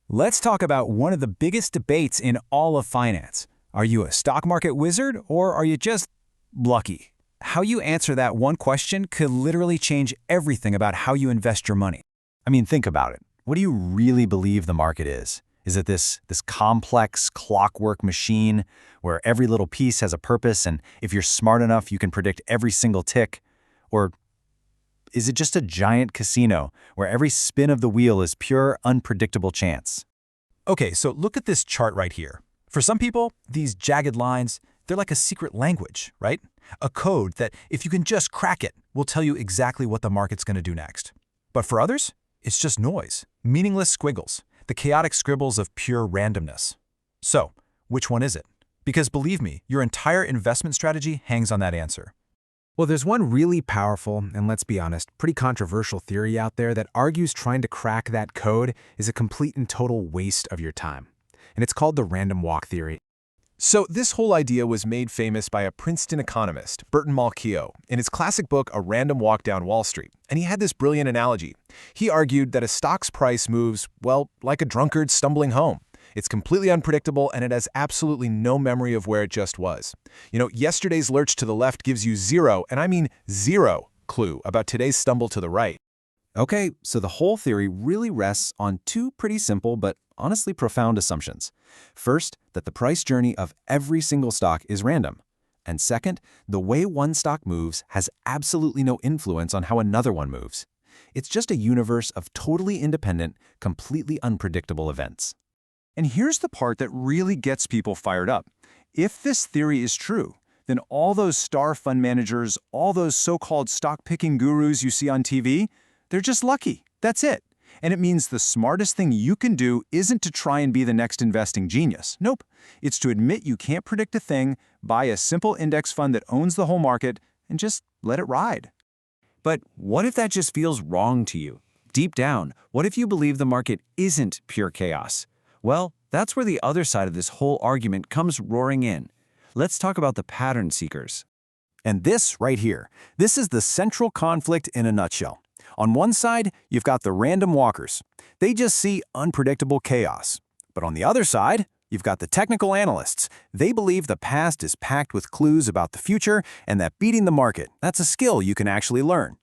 Let's talk about one of the biggest debates in all of finance. Are you a stock market wizard or are you just lucky? How you answer that one question could literally change everything about how you invest your money. I mean, think about it. What do you really believe the market is? Is it this complex clockwork machine where every little piece has a purpose and if you're smart enough, you can predict every single tick? Or is it just a giant casino where every spin of the wheel is pure, unpredictable chance? Okay, so look at this chart right here. For some people, these jagged lines, they're like a secret language, right? A code that, if you can just crack it, will tell you exactly what the market's going to do next. But for others, it's just noise, meaningless squiggles, the chaotic scribbles of pure randomness. So, which one is it? Because believe me, your entire investment strategy hangs on that answer. Well, there's one really powerful, and let's be honest, pretty controversial theory out there that argues trying to crack that code is a complete and total waste of your time. And it's called the random walk theory. So this whole idea was made famous by a Princeton economist, Burton Malkiel, in his classic book, A Random Walk Down Wall Street. And he had this brilliant analogy. He argued that a stock's price moves, well, like a drunkard stumbling home. It's completely unpredictable, and it has absolutely no memory of where it just was. You know, yesterday's lurch to the left gives you zero, and I mean zero, clue about today's stumble to the right. Okay, so the whole theory really rests on two pretty simple but honestly profound assumptions. First, that the price journey of every single stock is random. And second, the way one stock moves has absolutely no influence on how another one moves. It's just a universe of totally independent, completely unpredictable events. And here's the part that really gets people fired up. If this theory is true, then all those star fund managers, all those so-called stock-picking gurus you see on TV, they're just lucky. That's it. And it means the smartest thing you can do isn't to try and be the next investing genius. Nope. It's to admit you can't predict a thing, buy a simple index fund that owns the whole market, and just let it ride. But what if that just feels wrong to you? Deep down, what if you believe the market isn't pure chaos? Well, that's where the other side of this whole argument comes roaring in. Let's talk about the pattern seekers. And this right here, this is the central conflict in a nutshell. On one side, you've got the random walkers. They just see unpredictable chaos. But on the other side, you've got the technical analysts. They believe the past is packed with clues about the future and that beating the market, that's a skill you can actually learn.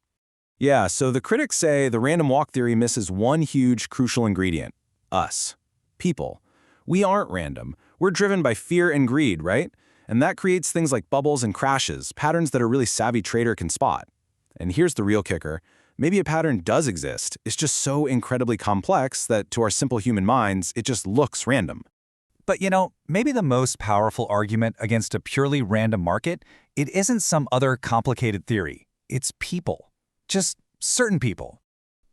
Yeah, so the critics say the random walk theory misses one huge crucial ingredient: us. People. We aren't random. We're driven by fear and greed, right? And that creates things like bubbles and crashes, patterns that a really savvy trader can spot. And here's the real kicker. Maybe a pattern does exist. It's just so incredibly complex that to our simple human minds, it just looks random. But maybe the most powerful argument against a purely random market, it isn't some other complicated theory. It's people. Just certain people.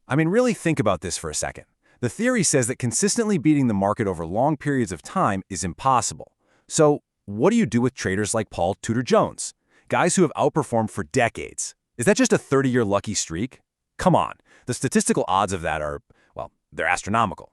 I mean, really think about this for a second. The theory says that consistently beating the market over long periods of time is impossible. So what do you do with traders like Paul Tudor Jones? Guys who have outperformed for decades. Is that just a 30-year lucky streak? Come on, the statistical odds of that are, well, they're astronomical.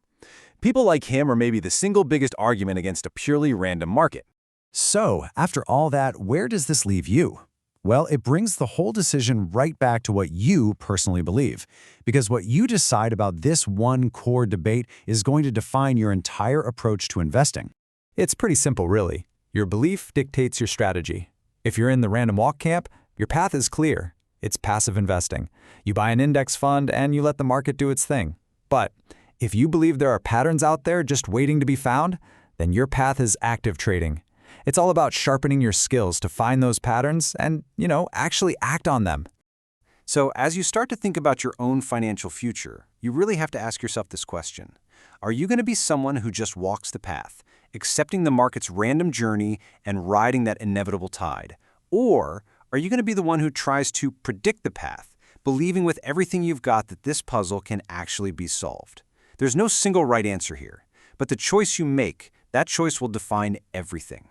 People like him are maybe the single biggest argument against a purely random market. So, after all that, where does this leave you? Well, it brings the whole decision right back to what you personally believe, because what you decide about this one core debate is going to define your entire approach to investing. It's pretty simple, really. Your belief dictates your strategy. If you're in the random walk camp, your path is clear. It's passive investing. You buy an index fund and you let the market do its thing. But if you believe there are patterns out there just waiting to be found, then your path is active trading. It's all about sharpening your skills to find those patterns and, actually act on them. So as you start to think about your own financial future, you really have to ask yourself this question. Are you going to be someone who just walks the path, accepting the market's random journey and riding that inevitable tide? Or are you going to be the one who tries to predict the path, believing with everything you've got that this puzzle can actually be solved? There's no single right answer here, but the choice you make, that choice will define everything.